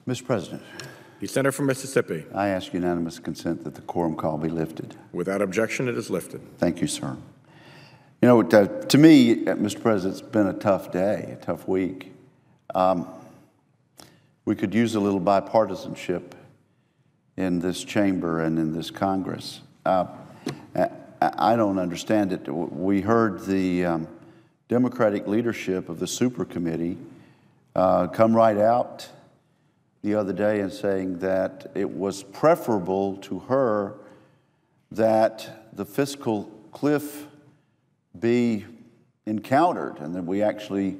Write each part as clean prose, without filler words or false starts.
Mr. President, The senator from Mississippi. I ask unanimous consent that the quorum call be lifted. Without objection, it is lifted. Thank you, sir. You know, to me, Mr. President, it's been a tough day, a tough week. We could use a little bipartisanship in this chamber and in this Congress. I don't understand it. We heard the Democratic leadership of the super committee come right out the other day and saying that it was preferable to her that the fiscal cliff be encountered and that we actually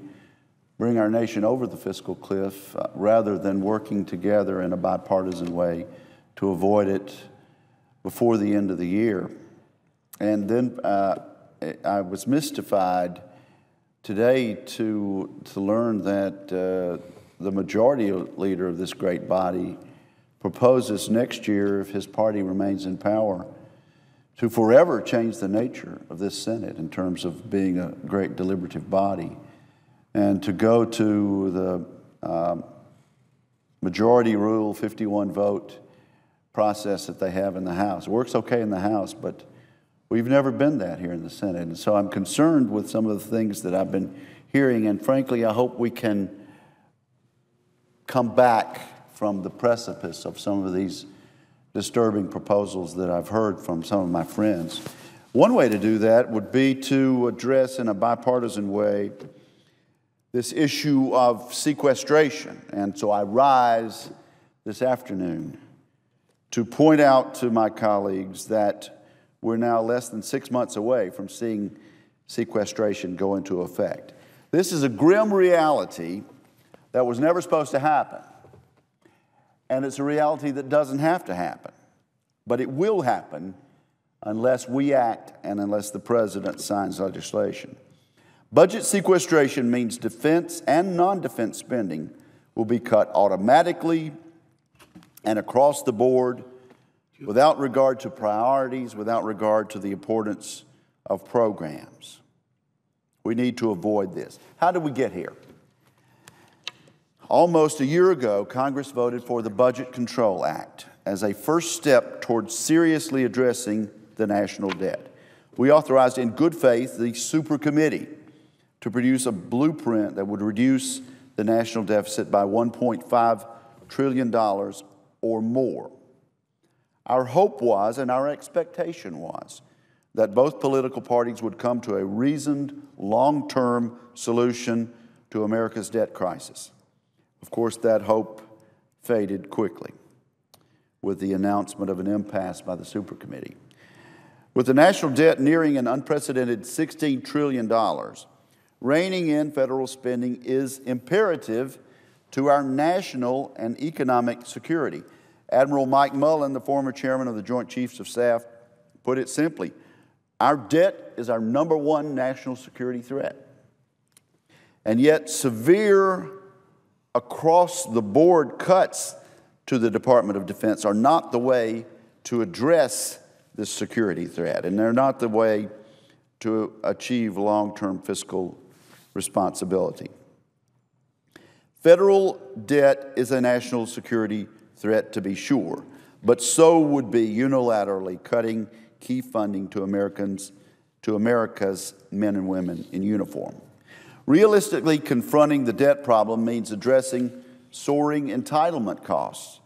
bring our nation over the fiscal cliff rather than working together in a bipartisan way to avoid it before the end of the year. And then I was mystified today to learn that the majority leader of this great body proposes next year, if his party remains in power, to forever change the nature of this Senate in terms of being a great deliberative body and to go to the majority rule 51 vote process that they have in the House. It works okay in the House, but we've never been that here in the Senate. And so I'm concerned with some of the things that I've been hearing, and frankly, I hope we can come back from the precipice of some of these disturbing proposals that I've heard from some of my friends. One way to do that would be to address in a bipartisan way this issue of sequestration. And so I rise this afternoon to point out to my colleagues that we're now less than 6 months away from seeing sequestration go into effect. This is a grim reality that was never supposed to happen. And it's a reality that doesn't have to happen. But it will happen unless we act and unless the president signs legislation. Budget sequestration means defense and non-defense spending will be cut automatically and across the board without regard to priorities, without regard to the importance of programs. We need to avoid this. How did we get here? Almost a year ago, Congress voted for the Budget Control Act as a first step towards seriously addressing the national debt. We authorized in good faith the super committee to produce a blueprint that would reduce the national deficit by $1.5 trillion or more. Our hope was, and our expectation was, that both political parties would come to a reasoned, long-term solution to America's debt crisis. Of course, that hope faded quickly with the announcement of an impasse by the super committee. With the national debt nearing an unprecedented $16 trillion, reining in federal spending is imperative to our national and economic security. Admiral Mike Mullen, the former chairman of the Joint Chiefs of Staff, put it simply, our debt is our number one national security threat. And yet severe across-the-board cuts to the Department of Defense are not the way to address this security threat, and they're not the way to achieve long-term fiscal responsibility. Federal debt is a national security threat, to be sure, but so would be unilaterally cutting key funding to America's men and women in uniform. Realistically, confronting the debt problem means addressing soaring entitlement costs,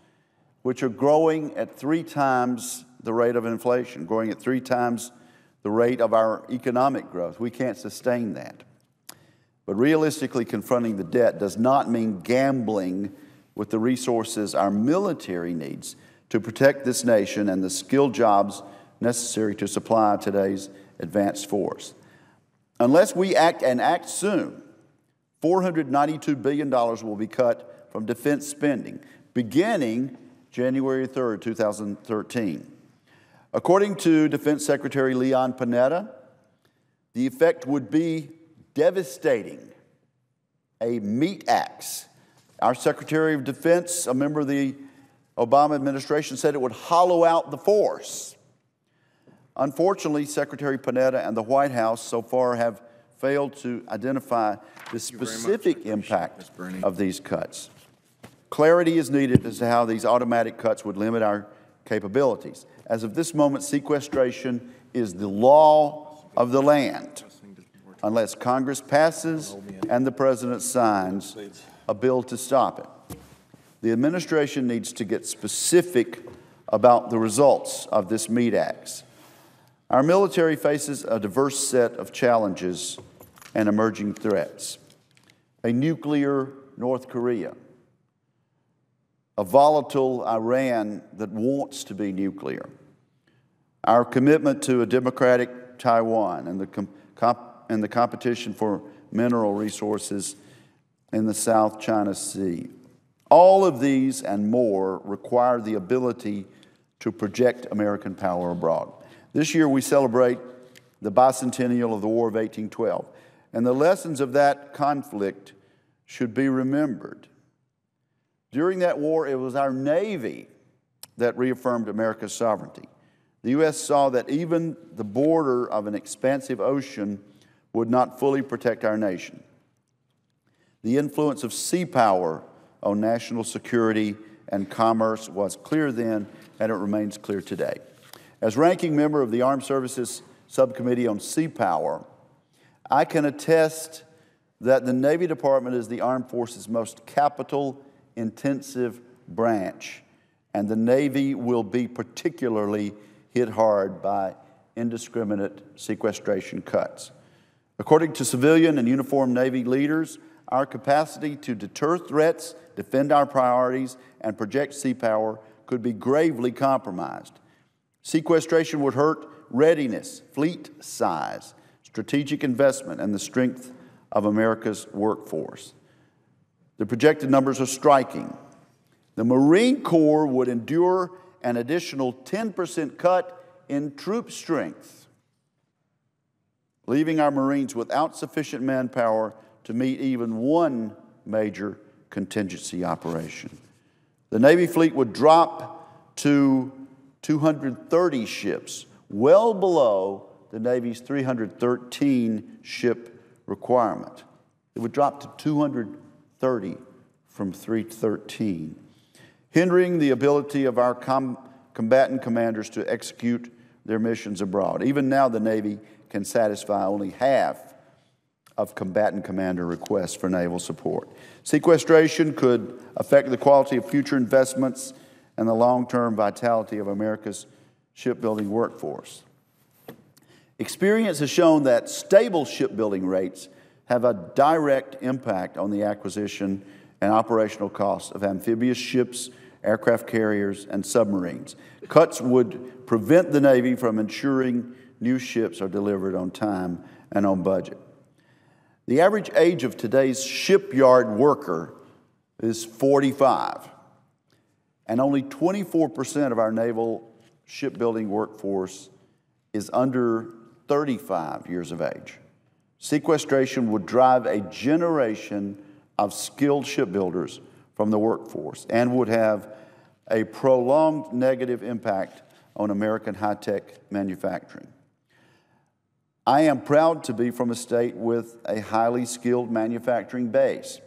which are growing at 3 times the rate of inflation, growing at 3 times the rate of our economic growth. We can't sustain that. But realistically, confronting the debt does not mean gambling with the resources our military needs to protect this nation and the skilled jobs necessary to supply today's advanced force. Unless we act and act soon, $492 billion will be cut from defense spending, beginning January 3rd, 2013. According to Defense Secretary Leon Panetta, the effect would be devastating, a meat axe. Our Secretary of Defense, a member of the Obama administration, said it would hollow out the force. Unfortunately, Secretary Panetta and the White House so far have failed to identify the specific impact of these cuts. Clarity is needed as to how these automatic cuts would limit our capabilities. As of this moment, sequestration is the law of the land unless Congress passes and the President signs a bill to stop it. The administration needs to get specific about the results of this meat axe. Our military faces a diverse set of challenges and emerging threats. A nuclear North Korea, a volatile Iran that wants to be nuclear, our commitment to a democratic Taiwan and the competition for mineral resources in the South China Sea. All of these and more require the ability to project American power abroad. This year we celebrate the bicentennial of the War of 1812, and the lessons of that conflict should be remembered. During that war, it was our Navy that reaffirmed America's sovereignty. The U.S. saw that even the border of an expansive ocean would not fully protect our nation. The influence of sea power on national security and commerce was clear then, and it remains clear today. As ranking member of the Armed Services Subcommittee on Sea Power, I can attest that the Navy Department is the Armed Forces' most capital-intensive branch, and the Navy will be particularly hit hard by indiscriminate sequestration cuts. According to civilian and uniformed Navy leaders, our capacity to deter threats, defend our priorities, and project sea power could be gravely compromised. Sequestration would hurt readiness, fleet size, strategic investment, and the strength of America's workforce. The projected numbers are striking. The Marine Corps would endure an additional 10% cut in troop strength, leaving our Marines without sufficient manpower to meet even one major contingency operation. The Navy fleet would drop to 230 ships, well below the Navy's 313 ship requirement. It would drop to 230 from 313, hindering the ability of our combatant commanders to execute their missions abroad. Even now, the Navy can satisfy only half of combatant commander requests for naval support. Sequestration could affect the quality of future investments and the long-term vitality of America's shipbuilding workforce. Experience has shown that stable shipbuilding rates have a direct impact on the acquisition and operational costs of amphibious ships, aircraft carriers, and submarines. Cuts would prevent the Navy from ensuring new ships are delivered on time and on budget. The average age of today's shipyard worker is 45, and only 24% of our naval shipbuilding workforce is under 35 years of age. Sequestration would drive a generation of skilled shipbuilders from the workforce and would have a prolonged negative impact on American high-tech manufacturing. I am proud to be from a state with a highly skilled manufacturing base.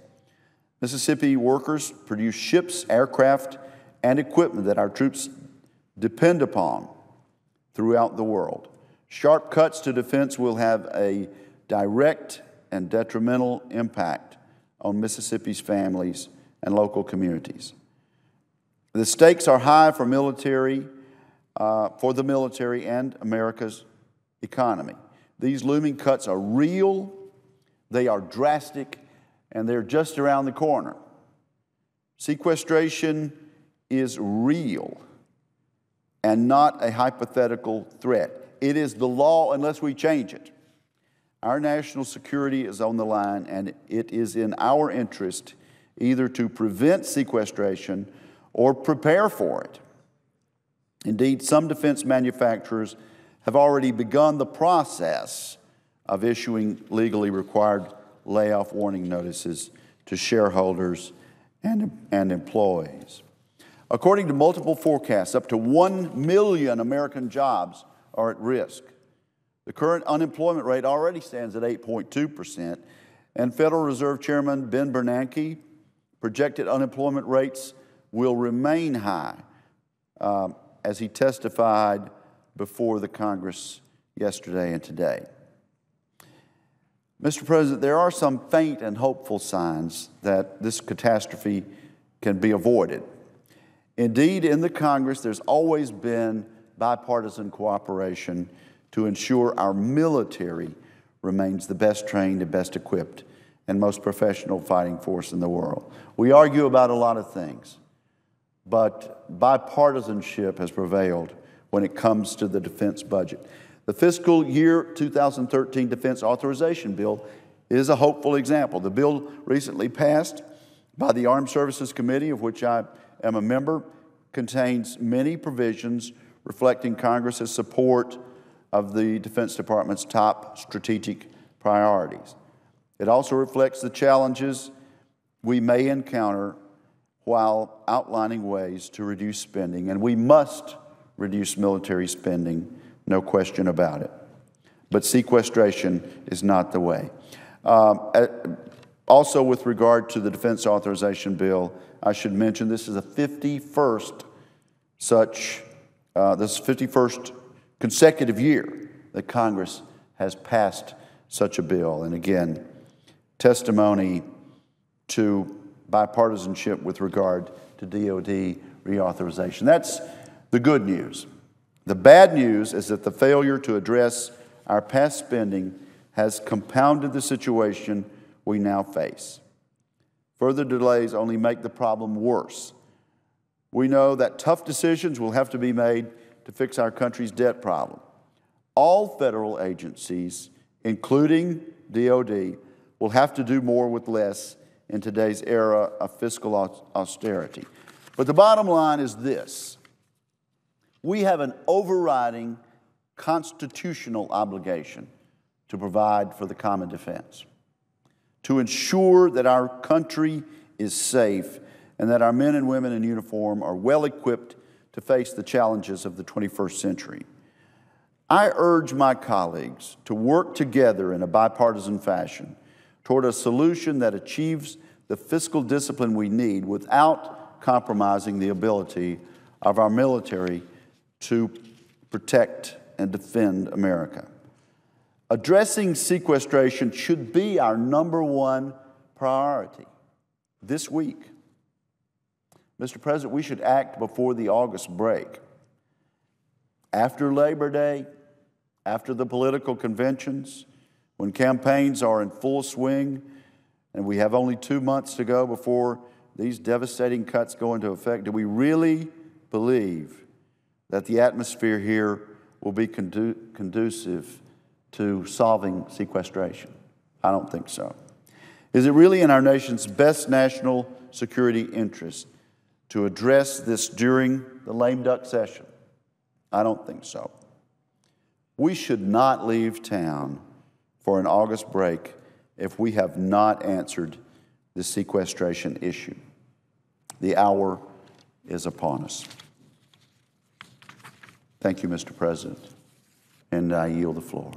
Mississippi workers produce ships, aircraft, and equipment that our troops depend upon throughout the world. Sharp cuts to defense will have a direct and detrimental impact on Mississippi's families and local communities. The stakes are high for the military and America's economy. These looming cuts are real, they are drastic, and they're just around the corner. Sequestration is real and not a hypothetical threat. It is the law unless we change it. Our national security is on the line, and it is in our interest either to prevent sequestration or prepare for it. Indeed, some defense manufacturers have already begun the process of issuing legally required layoff warning notices to shareholders and employees. According to multiple forecasts, up to 1 million American jobs are at risk. The current unemployment rate already stands at 8.2%, and Federal Reserve Chairman Ben Bernanke Projected unemployment rates will remain high, as he testified before the Congress yesterday and today. Mr. President, there are some faint and hopeful signs that this catastrophe can be avoided. Indeed, in the Congress, there's always been bipartisan cooperation to ensure our military remains the best trained and best equipped and most professional fighting force in the world. We argue about a lot of things, but bipartisanship has prevailed when it comes to the defense budget. The fiscal year 2013 Defense Authorization Bill is a hopeful example. The bill recently passed by the Armed Services Committee, of which I am a member, contains many provisions reflecting Congress's support of the Defense Department's top strategic priorities. It also reflects the challenges we may encounter while outlining ways to reduce spending, and we must reduce military spending, no question about it. But sequestration is not the way. Also, with regard to the Defense Authorization Bill, I should mention this is the 51st consecutive year that Congress has passed such a bill. And again, testimony to bipartisanship with regard to DOD reauthorization. That's the good news. The bad news is that the failure to address our past spending has compounded the situation we now face. Further delays only make the problem worse. We know that tough decisions will have to be made to fix our country's debt problem. All federal agencies, including DOD, will have to do more with less in today's era of fiscal austerity. But the bottom line is this: we have an overriding constitutional obligation to provide for the common defense, to ensure that our country is safe and that our men and women in uniform are well equipped to face the challenges of the 21st century. I urge my colleagues to work together in a bipartisan fashion toward a solution that achieves the fiscal discipline we need without compromising the ability of our military to protect and defend America. Addressing sequestration should be our #1 priority this week. Mr. President, we should act before the August break. After Labor Day, after the political conventions, when campaigns are in full swing and we have only 2 months to go before these devastating cuts go into effect, do we really believe that the atmosphere here will be conducive to solving sequestration? I don't think so. Is it really in our nation's best national security interest to address this during the lame duck session? I don't think so. We should not leave town for an August break if we have not answered the sequestration issue. The hour is upon us. Thank you, Mr. President, and I yield the floor.